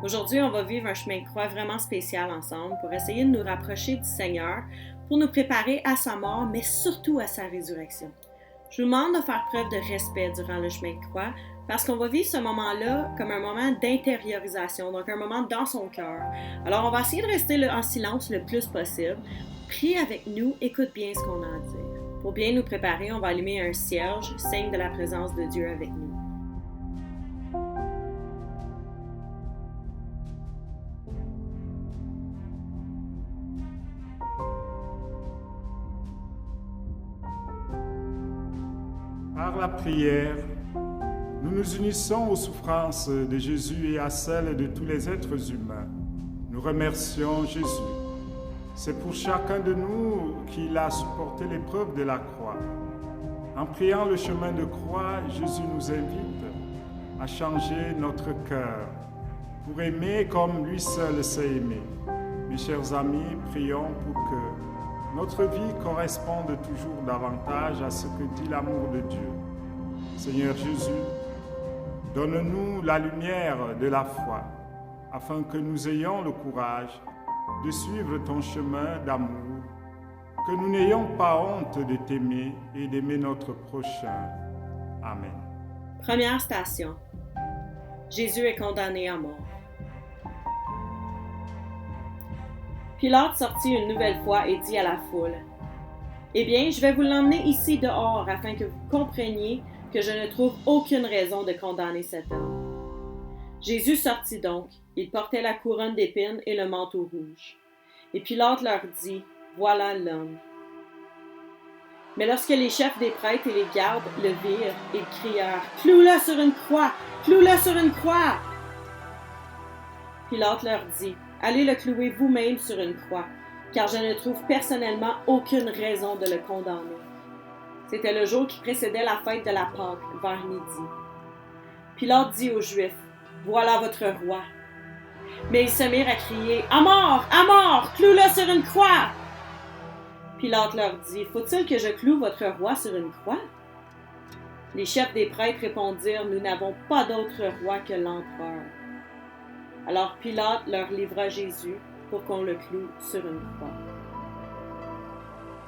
Aujourd'hui, on va vivre un chemin de croix vraiment spécial ensemble pour essayer de nous rapprocher du Seigneur, pour nous préparer à sa mort, mais surtout à sa résurrection. Je vous demande de faire preuve de respect durant le chemin de croix parce qu'on va vivre ce moment-là comme un moment d'intériorisation, donc un moment dans son cœur. Alors, on va essayer de rester en silence le plus possible. Prie avec nous, écoute bien ce qu'on a à dire. Pour bien nous préparer, on va allumer un cierge, signe de la présence de Dieu avec nous. Par la prière, nous nous unissons aux souffrances de Jésus et à celles de tous les êtres humains. Nous remercions Jésus. C'est pour chacun de nous qu'il a supporté l'épreuve de la croix. En priant le chemin de croix, Jésus nous invite à changer notre cœur pour aimer comme lui seul sait aimer. Mes chers amis, prions pour que notre vie corresponde toujours davantage à ce que dit l'amour de Dieu. Seigneur Jésus, donne-nous la lumière de la foi, afin que nous ayons le courage de suivre ton chemin d'amour, que nous n'ayons pas honte de t'aimer et d'aimer notre prochain. Amen. Première station. Jésus est condamné à mort. Pilate sortit une nouvelle fois et dit à la foule, « Eh bien, je vais vous l'emmener ici dehors afin que vous compreniez que je ne trouve aucune raison de condamner cet homme. » Jésus sortit donc. Il portait la couronne d'épines et le manteau rouge. Et Pilate leur dit, « Voilà l'homme. » Mais lorsque les chefs des prêtres et les gardes le virent, ils crièrent, « Cloue-le sur une croix! Cloue-le sur une croix! » Pilate leur dit, « Allez le clouer vous-même sur une croix, car je ne trouve personnellement aucune raison de le condamner. » C'était le jour qui précédait la fête de la Pâque, vers midi. Pilate dit aux Juifs, « Voilà votre roi. » Mais ils se mirent à crier, « À mort! À mort! Cloue-le sur une croix! » Pilate leur dit, « Faut-il que je cloue votre roi sur une croix? » Les chefs des prêtres répondirent, « Nous n'avons pas d'autre roi que l'empereur. » Alors Pilate leur livra Jésus pour qu'on le cloue sur une croix.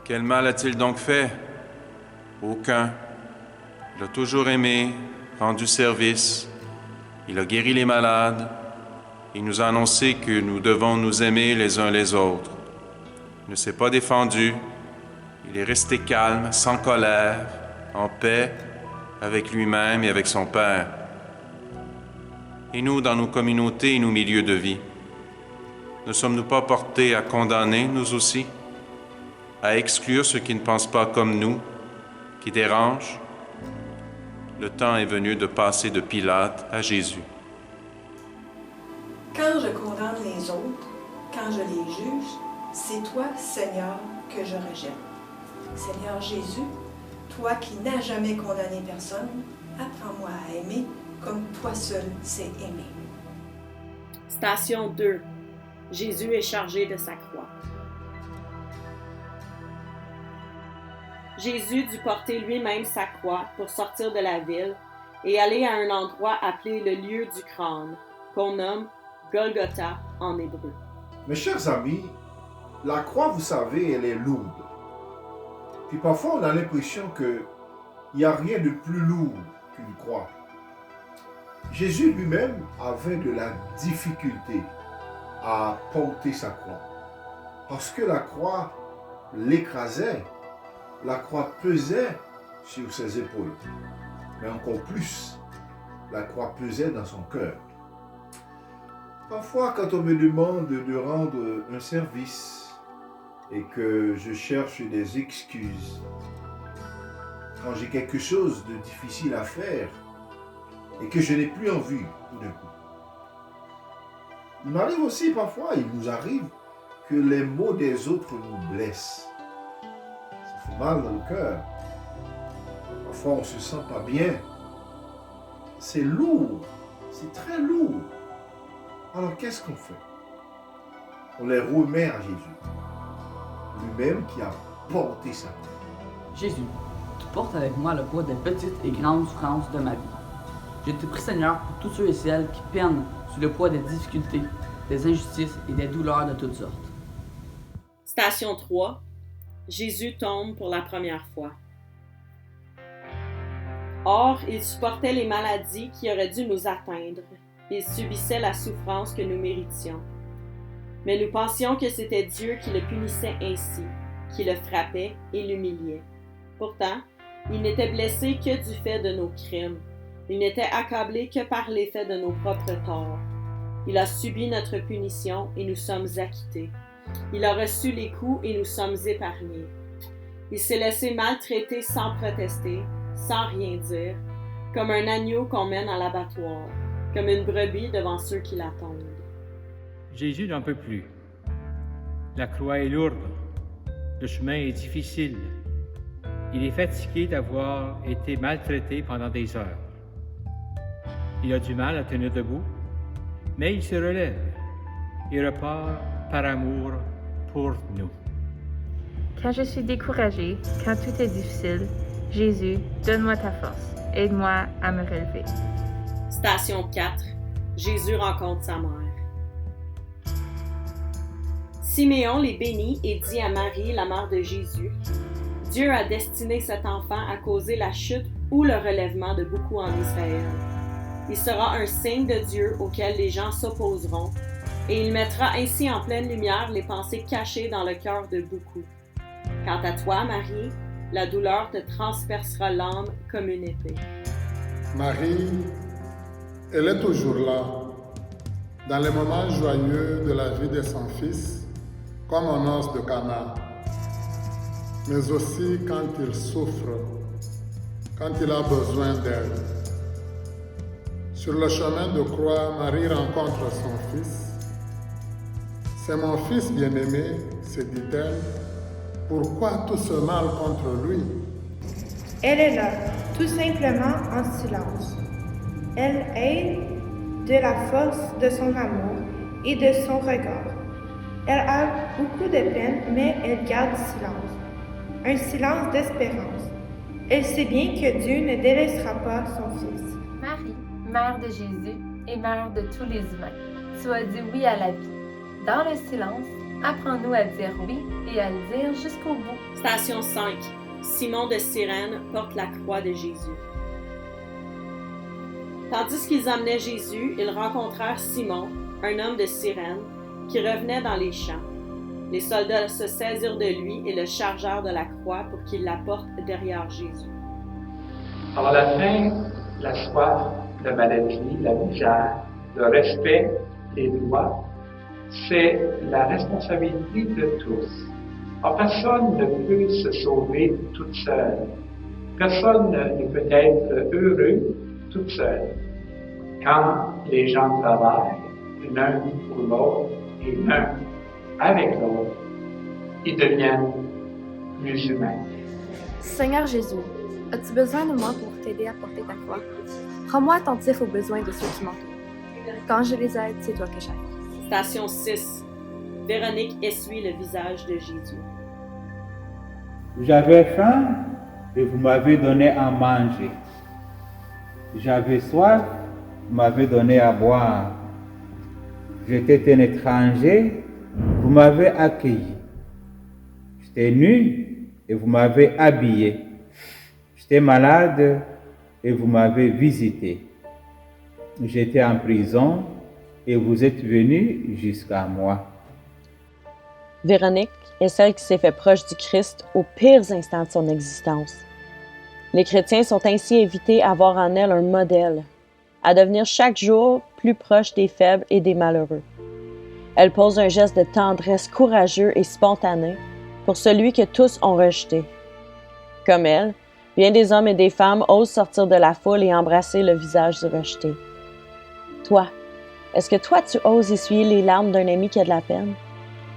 Quel mal a-t-il donc fait? Aucun. Il a toujours aimé, rendu service. Il a guéri les malades. Il nous a annoncé que nous devons nous aimer les uns les autres. Il ne s'est pas défendu. Il est resté calme, sans colère, en paix avec lui-même et avec son Père. Et nous, dans nos communautés et nos milieux de vie, ne sommes-nous pas portés à condamner, nous aussi, à exclure ceux qui ne pensent pas comme nous, qui dérangent? Le temps est venu de passer de Pilate à Jésus. Quand je condamne les autres, quand je les juge, c'est toi, Seigneur, que je rejette. Seigneur Jésus, toi qui n'as jamais condamné personne, apprends-moi à aimer comme toi seul sais aimer. Station 2. Jésus est chargé de sa croix. Jésus dut porter lui-même sa croix pour sortir de la ville et aller à un endroit appelé le lieu du crâne, qu'on nomme Golgotha en hébreu. Mes chers amis, la croix, vous savez, elle est lourde. Puis parfois, on a l'impression qu'il n'y a rien de plus lourd qu'une croix. Jésus lui-même avait de la difficulté à porter sa croix. Parce que la croix l'écrasait, la croix pesait sur ses épaules. Mais encore plus, la croix pesait dans son cœur. Parfois, quand on me demande de rendre un service et que je cherche des excuses, quand j'ai quelque chose de difficile à faire et que je n'ai plus envie tout d'un coup, il m'arrive aussi parfois, il nous arrive que les mots des autres nous blessent. Ça fait mal dans le cœur. Parfois, on ne se sent pas bien. C'est lourd, c'est très lourd. Alors, qu'est-ce qu'on fait? On les remet à Jésus, lui-même qui a porté sa croix. Jésus, tu portes avec moi le poids des petites et grandes souffrances de ma vie. Je te prie, Seigneur, pour tous ceux et celles qui peinent sous le poids des difficultés, des injustices et des douleurs de toutes sortes. Station 3. Jésus tombe pour la première fois. Or, il supportait les maladies qui auraient dû nous atteindre. Il subissait la souffrance que nous méritions. Mais nous pensions que c'était Dieu qui le punissait ainsi, qui le frappait et l'humiliait. Pourtant, il n'était blessé que du fait de nos crimes. Il n'était accablé que par l'effet de nos propres torts. Il a subi notre punition et nous sommes acquittés. Il a reçu les coups et nous sommes épargnés. Il s'est laissé maltraiter sans protester, sans rien dire, comme un agneau qu'on mène à l'abattoir, comme une brebis devant ceux qui l'attendent. Jésus n'en peut plus. La croix est lourde, le chemin est difficile. Il est fatigué d'avoir été maltraité pendant des heures. Il a du mal à tenir debout, mais il se relève et repart par amour pour nous. Quand je suis découragée, quand tout est difficile, Jésus, donne-moi ta force. Aide-moi à me relever. Station 4. Jésus rencontre sa mère. Siméon les bénit et dit à Marie, la mère de Jésus, « Dieu a destiné cet enfant à causer la chute ou le relèvement de beaucoup en Israël. Il sera un signe de Dieu auquel les gens s'opposeront, et il mettra ainsi en pleine lumière les pensées cachées dans le cœur de beaucoup. Quant à toi, Marie, la douleur te transpercera l'âme comme une épée. » Marie, elle est toujours là, dans les moments joyeux de la vie de son fils, comme un os de Cana, mais aussi quand il souffre, quand il a besoin d'aide. Sur le chemin de croix, Marie rencontre son fils. « C'est mon fils bien-aimé, se dit-elle. Pourquoi tout ce mal contre lui ?» Elle est là, tout simplement en silence. Elle aide de la force de son amour et de son regard. Elle a beaucoup de peine, mais elle garde silence. Un silence d'espérance. Elle sait bien que Dieu ne délaissera pas son fils. Marie, mère de Jésus et mère de tous les humains, tu as dit oui à la vie. Dans le silence, apprends-nous à dire oui et à le dire jusqu'au bout. Station 5. Simon de Cyrène porte la croix de Jésus. Tandis qu'ils emmenaient Jésus, ils rencontrèrent Simon, un homme de Cyrène, qui revenait dans les champs. Les soldats se saisirent de lui et le chargèrent de la croix pour qu'il la porte derrière Jésus. Alors la faim, la soif, la maladie, la misère, le respect, les lois, c'est la responsabilité de tous. Alors, personne ne peut se sauver toute seule. Personne ne peut être heureux toute seule. Quand les gens travaillent, l'un pour l'autre et l'un avec l'autre, ils deviennent plus humains. Seigneur Jésus, as-tu besoin de moi pour t'aider à porter ta croix? Rends-moi attentif aux besoins de ceux qui m'entourent. Quand je les aide, c'est toi que j'aide. Station 6. Véronique essuie le visage de Jésus. J'avais faim et vous m'avez donné à manger. J'avais soif, vous m'avez donné à boire. J'étais un étranger, vous m'avez accueilli. J'étais nu et vous m'avez habillé. J'étais malade et vous m'avez visité. J'étais en prison et vous êtes venu jusqu'à moi. Véronique est celle qui s'est fait proche du Christ aux pires instants de son existence. Les chrétiens sont ainsi invités à voir en elle un modèle, à devenir chaque jour plus proche des faibles et des malheureux. Elle pose un geste de tendresse courageux et spontané pour celui que tous ont rejeté. Comme elle, bien des hommes et des femmes osent sortir de la foule et embrasser le visage du rejeté. Toi, est-ce que toi tu oses essuyer les larmes d'un ami qui a de la peine?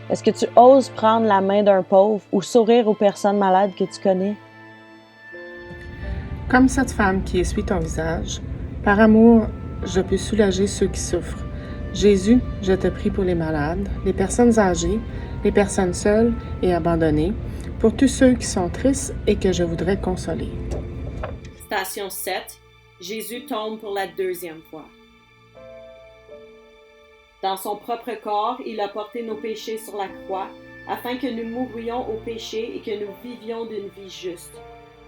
Est-ce que tu oses prendre la main d'un pauvre ou sourire aux personnes malades que tu connais? Comme cette femme qui essuie ton visage, par amour, je peux soulager ceux qui souffrent. Jésus, je te prie pour les malades, les personnes âgées, les personnes seules et abandonnées, pour tous ceux qui sont tristes et que je voudrais consoler. Station 7. Jésus tombe pour la deuxième fois. Dans son propre corps, il a porté nos péchés sur la croix, afin que nous mourions au péché et que nous vivions d'une vie juste.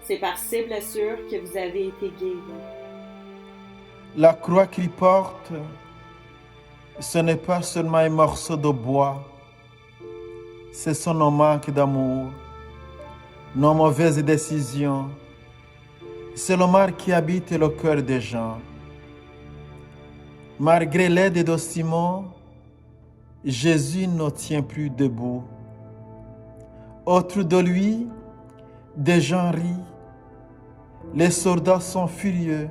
C'est par ces blessures que vous avez été guéris. La croix qu'il porte, ce n'est pas seulement un morceau de bois, c'est son manque d'amour, nos mauvaises décisions. C'est le mal qui habite le cœur des gens. Malgré l'aide de Simon, Jésus ne tient plus debout. Autour de lui, des gens rient. Les soldats sont furieux.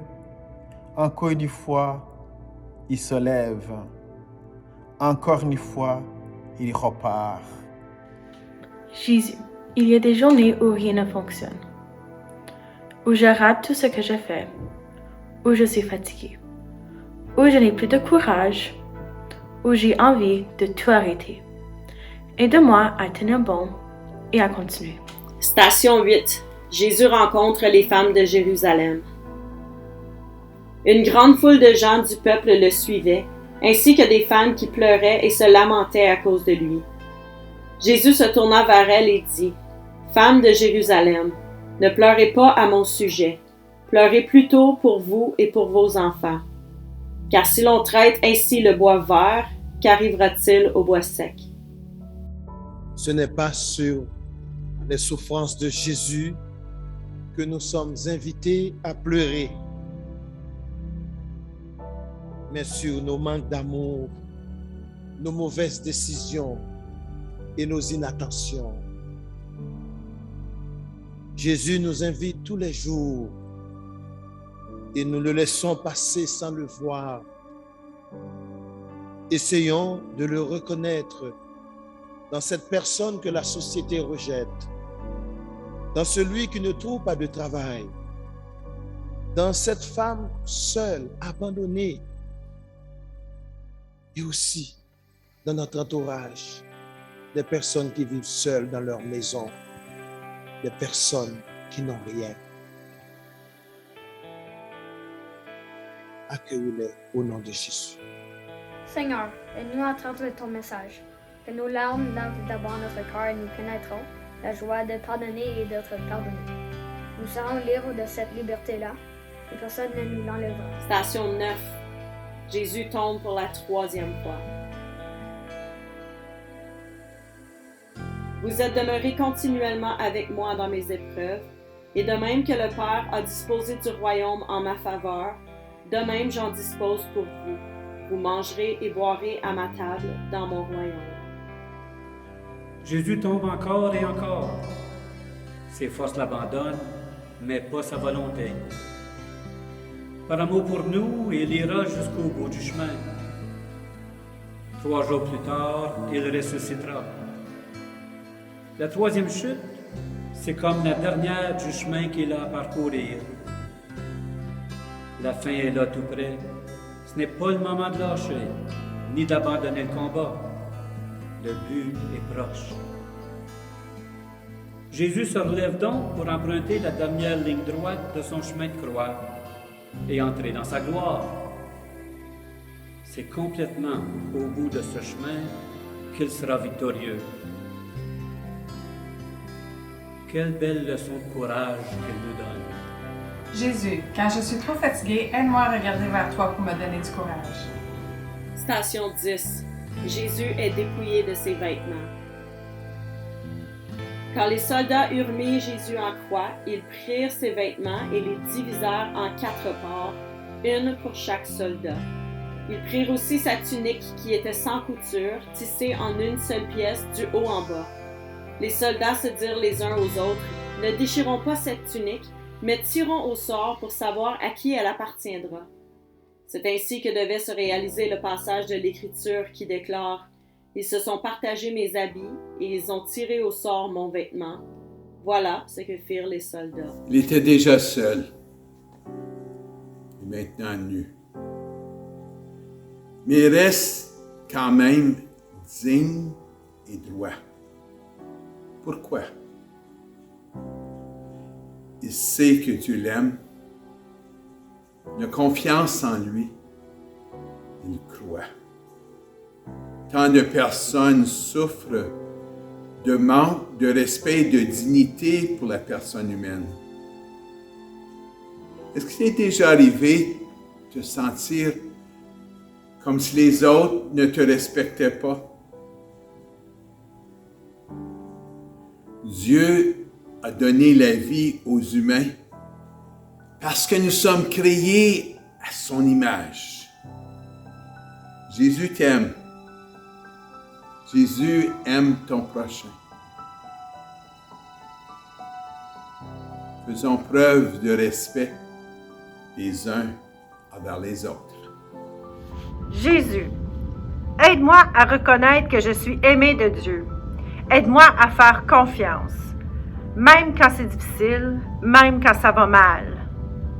Encore une fois, il se lève. Encore une fois, il repart. Jésus, il y a des journées où rien ne fonctionne, où je rate tout ce que je fais, où je suis fatiguée, où je n'ai plus de courage, où j'ai envie de tout arrêter. Aide-moi à tenir bon et à continuer. Station 8. Jésus rencontre les femmes de Jérusalem. Une grande foule de gens du peuple le suivait, ainsi que des femmes qui pleuraient et se lamentaient à cause de lui. Jésus se tourna vers elles et dit, « Femmes de Jérusalem, ne pleurez pas à mon sujet, pleurez plutôt pour vous et pour vos enfants. Car si l'on traite ainsi le bois vert, qu'arrivera-t-il au bois sec? » Ce n'est pas sur les souffrances de Jésus que nous sommes invités à pleurer, mais sur nos manques d'amour, nos mauvaises décisions et nos inattentions. Jésus nous invite tous les jours et nous le laissons passer sans le voir. Essayons de le reconnaître dans cette personne que la société rejette, dans celui qui ne trouve pas de travail, dans cette femme seule, abandonnée, et aussi dans notre entourage, des personnes qui vivent seules dans leur maison, des personnes qui n'ont rien. Accueille-les au nom de Jésus. Seigneur, aide-nous à entendre ton message. Que nos larmes n'entrent d'abord notre cœur et nous connaîtrons la joie de pardonner et d'être pardonnés. Nous serons libres de cette liberté-là et personne ne nous l'enlèvera. Station 9. Jésus tombe pour la troisième fois. Vous êtes demeurés continuellement avec moi dans mes épreuves, et de même que le Père a disposé du royaume en ma faveur, de même j'en dispose pour vous. Vous mangerez et boirez à ma table dans mon royaume. Jésus tombe encore et encore. Ses forces l'abandonnent, mais pas sa volonté. Par amour pour nous, il ira jusqu'au bout du chemin. 3 jours plus tard, il ressuscitera. La troisième chute, c'est comme la dernière du chemin qu'il a à parcourir. La fin est là tout près. Ce n'est pas le moment de lâcher, ni d'abandonner le combat. Le but est proche. Jésus se relève donc pour emprunter la dernière ligne droite de son chemin de croix et entrer dans sa gloire. C'est complètement au bout de ce chemin qu'il sera victorieux. Quelle belle leçon de courage qu'il nous donne. Jésus, quand je suis trop fatiguée, aide-moi à regarder vers toi pour me donner du courage. Station 10. Jésus est dépouillé de ses vêtements. Quand les soldats eurent mis Jésus en croix, ils prirent ses vêtements et les divisèrent en 4 parts, une pour chaque soldat. Ils prirent aussi sa tunique qui était sans couture, tissée en une seule pièce du haut en bas. Les soldats se dirent les uns aux autres, « Ne déchirons pas cette tunique, mais tirons au sort pour savoir à qui elle appartiendra. » C'est ainsi que devait se réaliser le passage de l'Écriture qui déclare « Ils se sont partagés mes habits et ils ont tiré au sort mon vêtement. Voilà ce que firent les soldats. » Il était déjà seul et maintenant nu. Mais il reste quand même digne et droit. Pourquoi? Il sait que tu l'aimes Il a confiance en lui. Il croit. Tant de personnes souffrent de manque de respect et de dignité pour la personne humaine. Est-ce qu'il t'est déjà arrivé de te sentir comme si les autres ne te respectaient pas? Dieu a donné la vie aux humains parce que nous sommes créés à son image. Jésus t'aime. Jésus aime ton prochain. Faisons preuve de respect les uns envers les autres. Jésus, aide-moi à reconnaître que je suis aimé de Dieu. Aide-moi à faire confiance, même quand c'est difficile, même quand ça va mal.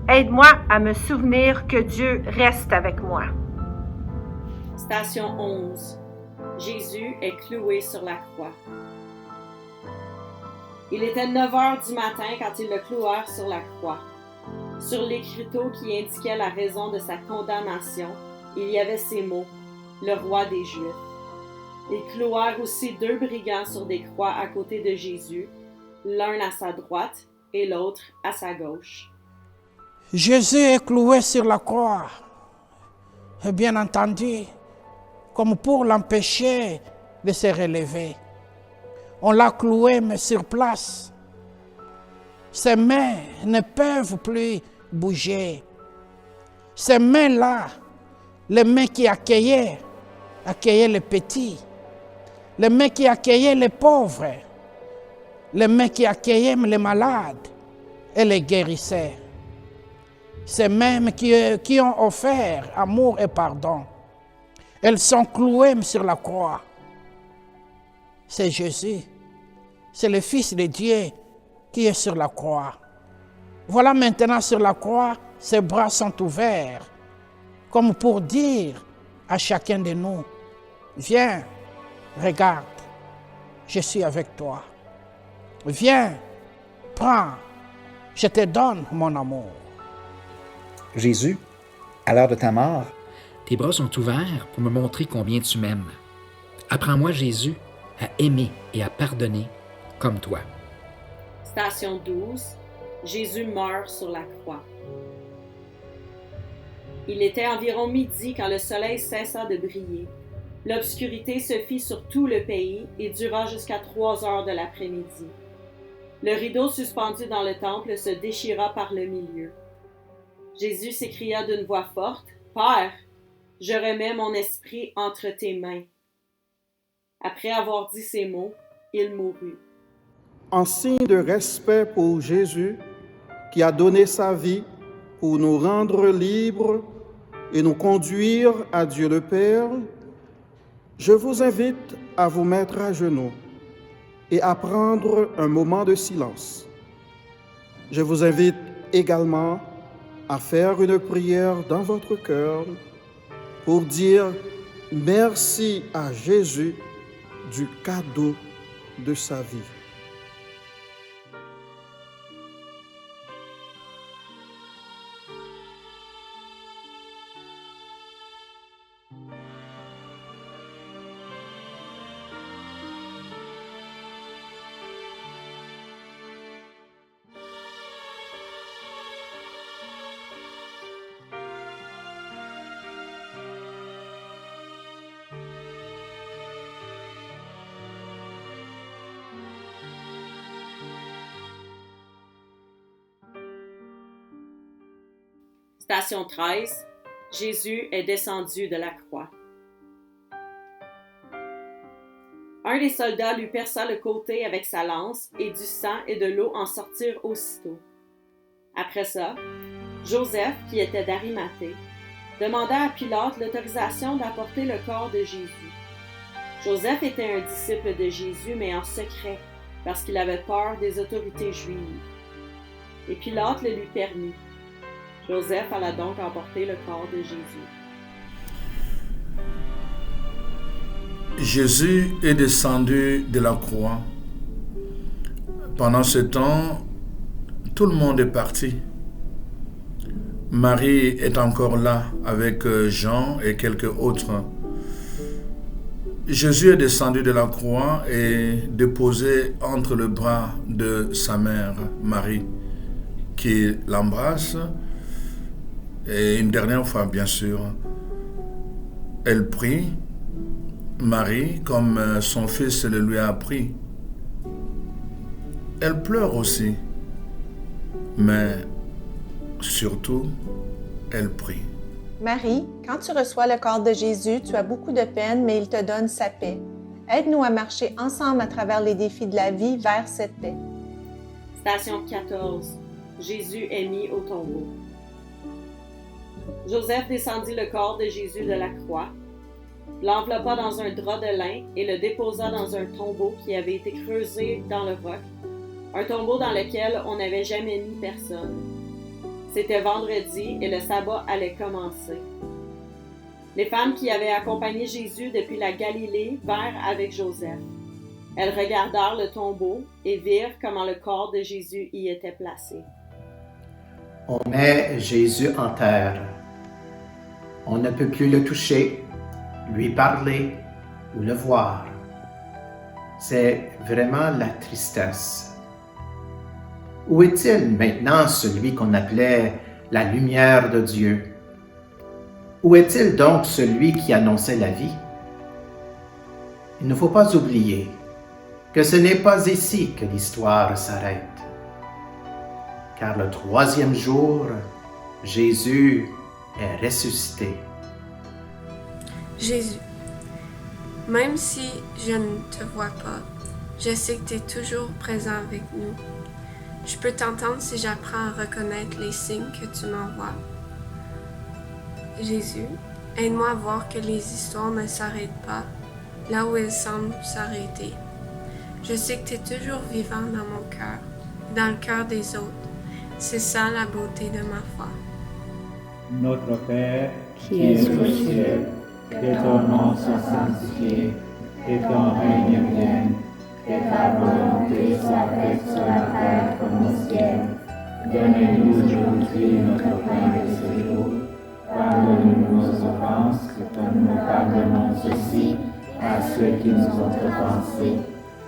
Aide-moi à me souvenir que Dieu reste avec moi. Station 11. Jésus est cloué sur la croix. Il était 9 heures du matin quand ils le clouèrent sur la croix. Sur l'écriteau qui indiquait la raison de sa condamnation, il y avait ces mots, « Le roi des Juifs ». Ils clouèrent aussi 2 brigands sur des croix à côté de Jésus, l'un à sa droite et l'autre à sa gauche. Jésus est cloué sur la croix. Et bien entendu, comme pour l'empêcher de se relever. On l'a cloué, mais sur place. Ses mains ne peuvent plus bouger. Ces mains-là, les mains qui accueillaient les petits, les mains qui accueillaient les pauvres, les mains qui accueillaient les malades et les guérissaient. Ces mêmes qui ont offert amour et pardon. Elles sont clouées sur la croix. C'est Jésus, c'est le Fils de Dieu qui est sur la croix. Voilà maintenant sur la croix, ses bras sont ouverts, comme pour dire à chacun de nous, viens, regarde, je suis avec toi. Viens, prends, je te donne mon amour. Jésus, à l'heure de ta mort, tes bras sont ouverts pour me montrer combien tu m'aimes. Apprends-moi, Jésus, à aimer et à pardonner comme toi. Station 12. Jésus meurt sur la croix. Il était environ midi quand le soleil cessa de briller. L'obscurité se fit sur tout le pays et dura jusqu'à 3 heures de l'après-midi. Le rideau suspendu dans le temple se déchira par le milieu. Jésus s'écria d'une voix forte, « Père, je remets mon esprit entre tes mains. » Après avoir dit ces mots, il mourut. En signe de respect pour Jésus, qui a donné sa vie pour nous rendre libres et nous conduire à Dieu le Père, je vous invite à vous mettre à genoux et à prendre un moment de silence. Je vous invite également à faire une prière dans votre cœur pour dire merci à Jésus du cadeau de sa vie. Station 13. Jésus est descendu de la croix. Un des soldats lui perça le côté avec sa lance, et du sang et de l'eau en sortirent aussitôt. Après ça, Joseph, qui était d'Arimathée, demanda à Pilate l'autorisation d'apporter le corps de Jésus. Joseph était un disciple de Jésus, mais en secret, parce qu'il avait peur des autorités juives. Et Pilate le lui permit. Joseph alla donc emporter le corps de Jésus. Jésus est descendu de la croix. Pendant ce temps, tout le monde est parti. Marie est encore là avec Jean et quelques autres. Jésus est descendu de la croix et déposé entre les bras de sa mère, Marie, qui l'embrasse. Et une dernière fois, bien sûr, elle prie, Marie, comme son fils le lui a appris. Elle pleure aussi, mais surtout, elle prie. Marie, quand tu reçois le corps de Jésus, tu as beaucoup de peine, mais il te donne sa paix. Aide-nous à marcher ensemble à travers les défis de la vie vers cette paix. Station 14. Jésus est mis au tombeau. Joseph descendit le corps de Jésus de la croix, l'enveloppa dans un drap de lin et le déposa dans un tombeau qui avait été creusé dans le roc, un tombeau dans lequel on n'avait jamais mis personne. C'était vendredi et le sabbat allait commencer. Les femmes qui avaient accompagné Jésus depuis la Galilée vinrent avec Joseph. Elles regardèrent le tombeau et virent comment le corps de Jésus y était placé. On met Jésus en terre. On ne peut plus le toucher, lui parler ou le voir. C'est vraiment la tristesse. Où est-il maintenant celui qu'on appelait la lumière de Dieu? Où est-il donc celui qui annonçait la vie? Il ne faut pas oublier que ce n'est pas ici que l'histoire s'arrête. Car le troisième jour, Jésus est ressuscité. Jésus, même si je ne te vois pas, je sais que tu es toujours présent avec nous. Je peux t'entendre si j'apprends à reconnaître les signes que tu m'envoies. Jésus, aide-moi à voir que les histoires ne s'arrêtent pas là où elles semblent s'arrêter. Je sais que tu es toujours vivant dans mon cœur, dans le cœur des autres. C'est ça la beauté de ma foi. Notre Père, qui es au ciel, que ton nom soit sanctifié, que ton règne vienne, que ta volonté soit faite sur la terre comme au ciel. Donne-nous aujourd'hui notre pain de ce jour. Pardonne-nous nos offenses, comme nous pardonnons aussi à ceux qui nous ont offensés.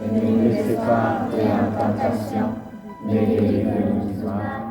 Et ne nous laissez pas entrer en tentation, mais délivre-nous du mal.